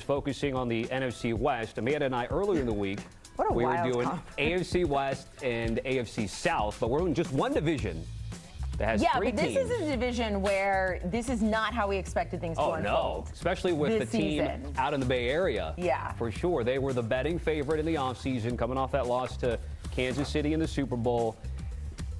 focusing on the NFC West. Amanda and I, earlier in the week, we were doing AFC West and AFC South, but we're in just one division that has three teams. This is a division where this is not how we expected things to unfold. Oh, no. Especially with the team out in the Bay Area. Yeah. For sure. They were the betting favorite in the offseason, coming off that loss to Kansas City in the Super Bowl.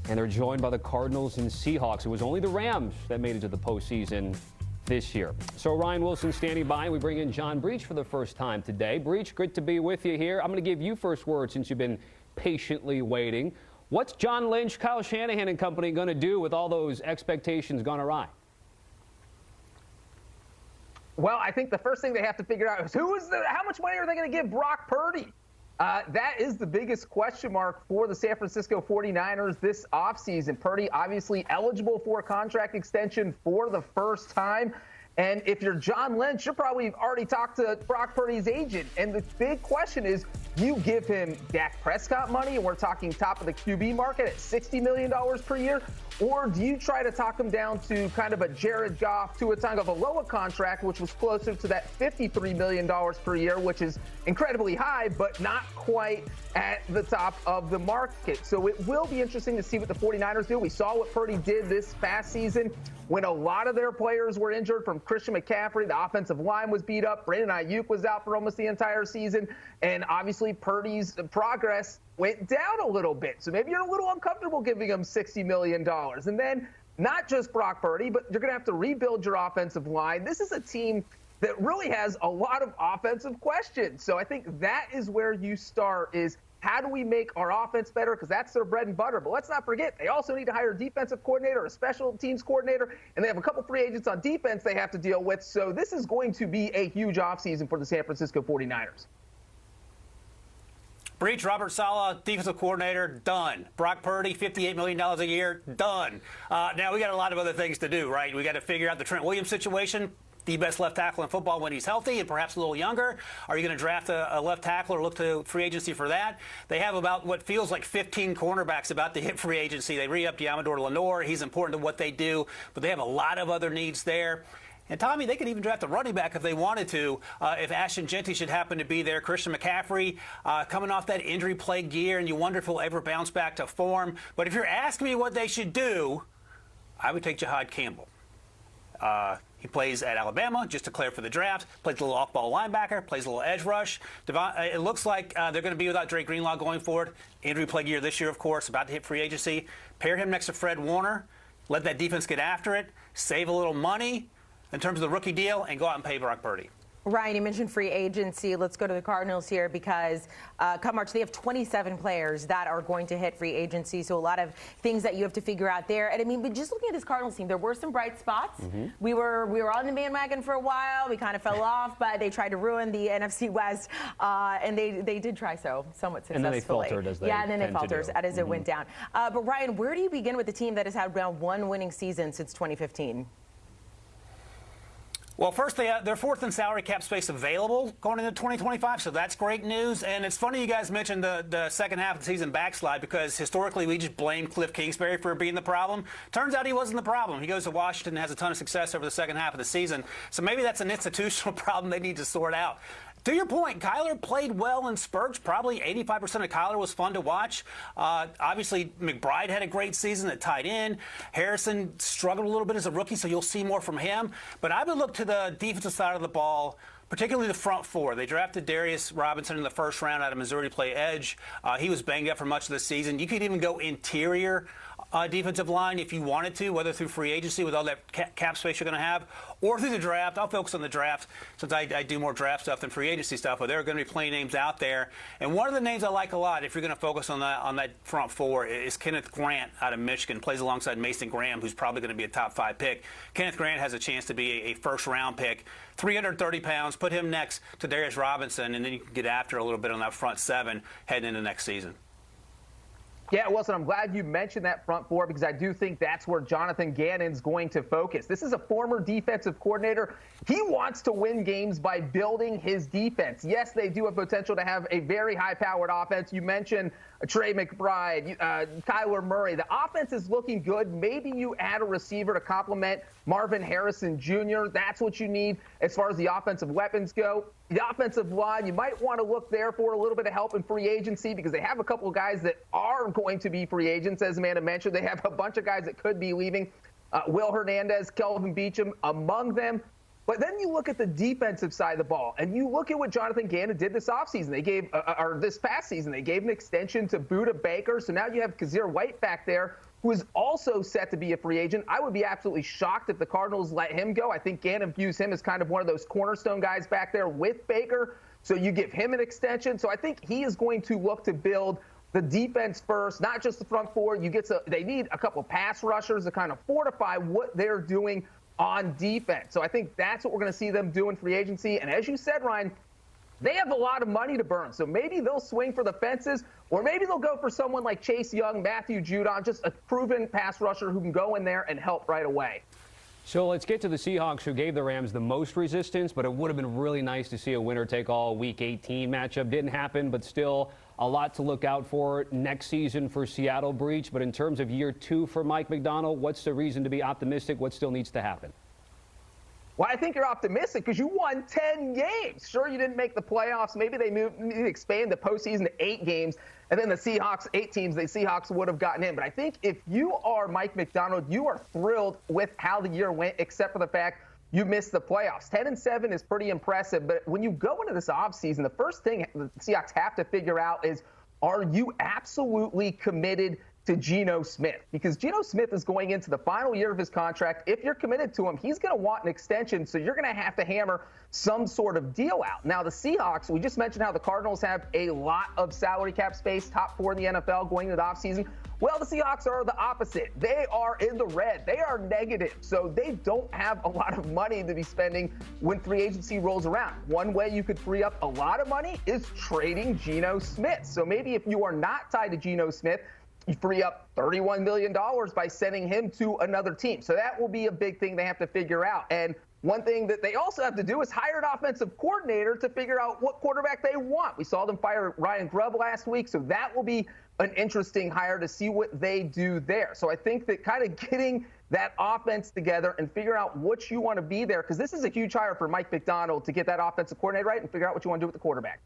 And they're joined by the Cardinals and Seahawks. It was only the Rams that made it to the postseason this year. So Ryan Wilson standing by. We bring in John Breech for the first time today. Breech, good to be with you here. I'm going to give you first word since you've been patiently waiting. What's John Lynch, Kyle Shanahan and company going to do with all those expectations gone awry? Well, I think the first thing they have to figure out is how much money are they going to give Brock Purdy? That is the biggest question mark for the San Francisco 49ers this offseason. Purdy obviously eligible for a contract extension for the first time. And if you're John Lynch, you're probably already talked to Brock Purdy's agent. And the big question is, you give him Dak Prescott money, and we're talking top of the QB market at $60 million per year, or do you try to talk him down to kind of a Jared Goff, Tua Tagovailoa contract, which was closer to that $53 million per year, which is incredibly high, but not quite at the top of the market. So it will be interesting to see what the 49ers do. We saw what Purdy did this past season when a lot of their players were injured, from Christian McCaffrey. The offensive line was beat up. Brandon Ayuk was out for almost the entire season. And obviously Purdy's progress went down a little bit. So maybe you're a little uncomfortable giving him $60 million. And then not just Brock Purdy, but you're going to have to rebuild your offensive line. This is a team that really has a lot of offensive questions. So I think that is where you start, is how do we make our offense better? Because that's their bread and butter. But let's not forget, they also need to hire a defensive coordinator, a special teams coordinator, and they have a couple free agents on defense they have to deal with. So this is going to be a huge offseason for the San Francisco 49ers. Breech, Robert Saleh, defensive coordinator, done. Brock Purdy, $58 million a year, done. Now, we got a lot of other things to do, right? We got to figure out the Trent Williams situation. The best left tackle in football when he's healthy and perhaps a little younger. Are you going to draft a left tackle or look to free agency for that? They have about what feels like 15 cornerbacks about to hit free agency. They re-upped Yamador Lenore. He's important to what they do, but they have a lot of other needs there. And, Tommy, they could even draft a running back if they wanted to, if Ashton Genty should happen to be there. Christian McCaffrey coming off that injury-plagued year, and you wonder if he'll ever bounce back to form. But if you're asking me what they should do, I would take Jahad Campbell. He plays at Alabama, just declared for the draft, plays a little off-ball linebacker, plays a little edge rush. It looks like they're going to be without Drake Greenlaw going forward. Injury-plagued year this year, of course, about to hit free agency. Pair him next to Fred Warner, let that defense get after it, save a little money in terms of the rookie deal, and go out and pay Brock Purdy. Ryan, you mentioned free agency. Let's go to the Cardinals here, because come March, they have 27 players that are going to hit free agency. So a lot of things that you have to figure out there. And I mean, but just looking at this Cardinals team, there were some bright spots. We were on the bandwagon for a while. We kind of fell off, but they tried to ruin the NFC West, and they did try somewhat successfully. And then they faltered as they and then they faltered as it went down. But Ryan, where do you begin with a team that has had around one winning season since 2015? Well, first, they're fourth in salary cap space available going into 2025, so that's great news. And it's funny you guys mentioned the second half of the season backslide, because historically we just blamed Cliff Kingsbury for being the problem. Turns out he wasn't the problem. He goes to Washington and has a ton of success over the second half of the season. So maybe that's an institutional problem they need to sort out. To your point, Kyler played well in spurts. Probably 85% of Kyler was fun to watch. Obviously, McBride had a great season at tight end. Harrison struggled a little bit as a rookie, so you'll see more from him. But I would look to the defensive side of the ball, particularly the front four. They drafted Darius Robinson in the first round out of Missouri to play edge. He was banged up for much of the season. You could even go interior defensive line if you wanted to, whether through free agency with all that cap space you're going to have, or through the draft. I'll focus on the draft since I do more draft stuff than free agency stuff, but there are going to be plenty of names out there. And one of the names I like a lot, if you're going to focus on that front four, is Kenneth Grant out of Michigan. Plays alongside Mason Graham, who's probably going to be a top 5 pick. Kenneth Grant has a chance to be a first-round pick. 330 pounds, put him next to Darius Robinson, and then you can get after a little bit on that front seven heading into next season. Yeah, Wilson, I'm glad you mentioned that front four, because I do think that's where Jonathan Gannon's going to focus. This is a former defensive coordinator. He wants to win games by building his defense. Yes, they do have potential to have a very high-powered offense. You mentioned Trey McBride, Kyler Murray. The offense is looking good. Maybe you add a receiver to complement Marvin Harrison Jr. That's what you need as far as the offensive weapons go. The offensive line, you might want to look there for a little bit of help in free agency because they have a couple of guys that are going to be free agents. As Amanda mentioned, they have a bunch of guys that could be leaving. Will Hernandez, Kelvin Beachum among them. But then you look at the defensive side of the ball, and you look at what Jonathan Gannon did this offseason. They gave, or this past season, they gave an extension to Budda Baker. So now you have Kazir White back there, who is also set to be a free agent. I would be absolutely shocked if the Cardinals let him go. I think Gannon views him as kind of one of those cornerstone guys back there with Baker. So you give him an extension. So I think he is going to look to build the defense first, not just the front four. They need a couple of pass rushers to kind of fortify what they're doing on defense. So I think that's what we're going to see them do in free agency. And as you said, Ryan, they have a lot of money to burn. So maybe they'll swing for the fences, or maybe they'll go for someone like Chase Young, Matthew Judon, just a proven pass rusher who can go in there and help right away. So let's get to the Seahawks, who gave the Rams the most resistance, but it would have been really nice to see a winner-take-all Week 18 matchup. Didn't happen, but still a lot to look out for next season for Seattle Breech. But in terms of year 2 for Mike Macdonald, what's the reason to be optimistic? What still needs to happen? Well, I think you're optimistic because you won 10 games. Sure, you didn't make the playoffs. Maybe they expand the postseason to 8 games, and then the Seahawks, 8 teams, the Seahawks would have gotten in. But I think if you are Mike Macdonald, you are thrilled with how the year went, except for the fact you missed the playoffs. 10-7 is pretty impressive. But when you go into this offseason, the first thing the Seahawks have to figure out is, are you absolutely committed to Geno Smith? Because Geno Smith is going into the final year of his contract. If you're committed to him, he's going to want an extension, so you're going to have to hammer some sort of deal out. Now, the Seahawks, we just mentioned how the Cardinals have a lot of salary cap space, top 4 in the NFL going into the offseason. Well, the Seahawks are the opposite. They are in the red. They are negative, so they don't have a lot of money to be spending when free agency rolls around. One way you could free up a lot of money is trading Geno Smith. So maybe if you are not tied to Geno Smith, you free up $31 million by sending him to another team. So that will be a big thing they have to figure out. And one thing that they also have to do is hire an offensive coordinator to figure out what quarterback they want. We saw them fire Ryan Grubb last week, so that will be an interesting hire to see what they do there. So I think that kind of getting that offense together and figure out what you want to be there, because this is a huge hire for Mike Macdonald to get that offensive coordinator right and figure out what you want to do with the quarterback.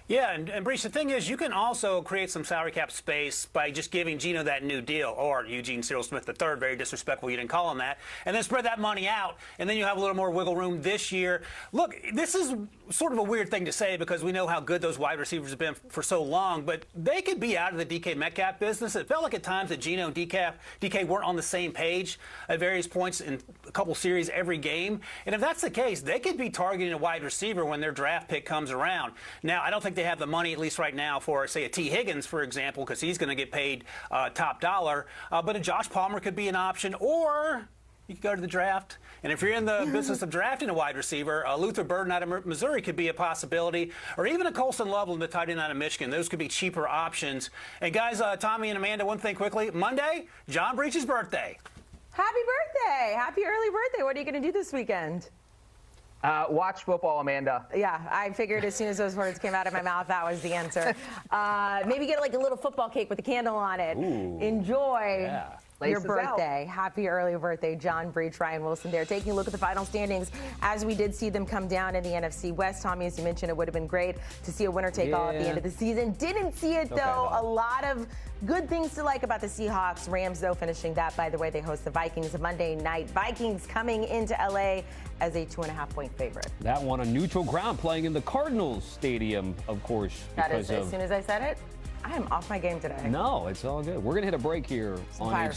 Yeah, and Breech, the thing is, you can also create some salary cap space by just giving Geno that new deal, or Eugene Cyril Smith III, very disrespectful you didn't call him that, and then spread that money out, and then you have a little more wiggle room this year. Look, this is sort of a weird thing to say because we know how good those wide receivers have been for so long, but they could be out of the DK Metcalf business. It felt like at times that Geno and DK weren't on the same page at various points in a couple series every game, and if that's the case, they could be targeting a wide receiver when their draft pick comes around. Now, I don't think they have the money, at least right now, for, say, a T. Higgins, for example, because he's going to get paid top dollar. But a Josh Palmer could be an option, or you could go to the draft. And if you're in the business of drafting a wide receiver, Luther Burden out of Missouri could be a possibility, or even a Colson Loveland, the tight end out of Michigan. Those could be cheaper options. And guys, Tommy and Amanda, one thing quickly. Monday, John Breech's birthday. Happy birthday. Happy early birthday. What are you going to do this weekend? Watch football, Amanda. Yeah, I figured as soon as those words came out of my mouth, that was the answer. Maybe get like a little football cake with a candle on it. Ooh, enjoy your birthday. Out. Happy early birthday, John Breech, Ryan Wilson there. Taking a look at the final standings as we did see them come down in the NFC West. Tommy, as you mentioned, it would have been great to see a winner-take-all at the end of the season. Didn't see it, though. A lot of good things to like about the Seahawks. Rams, though, finishing that. By the way, they host the Vikings Monday night. Vikings coming into L.A. as a 2.5-point favorite. That one on neutral ground, playing in the Cardinals stadium, of course. That is, as soon as I said it, I am off my game today. No, it's all good. We're going to hit a break here on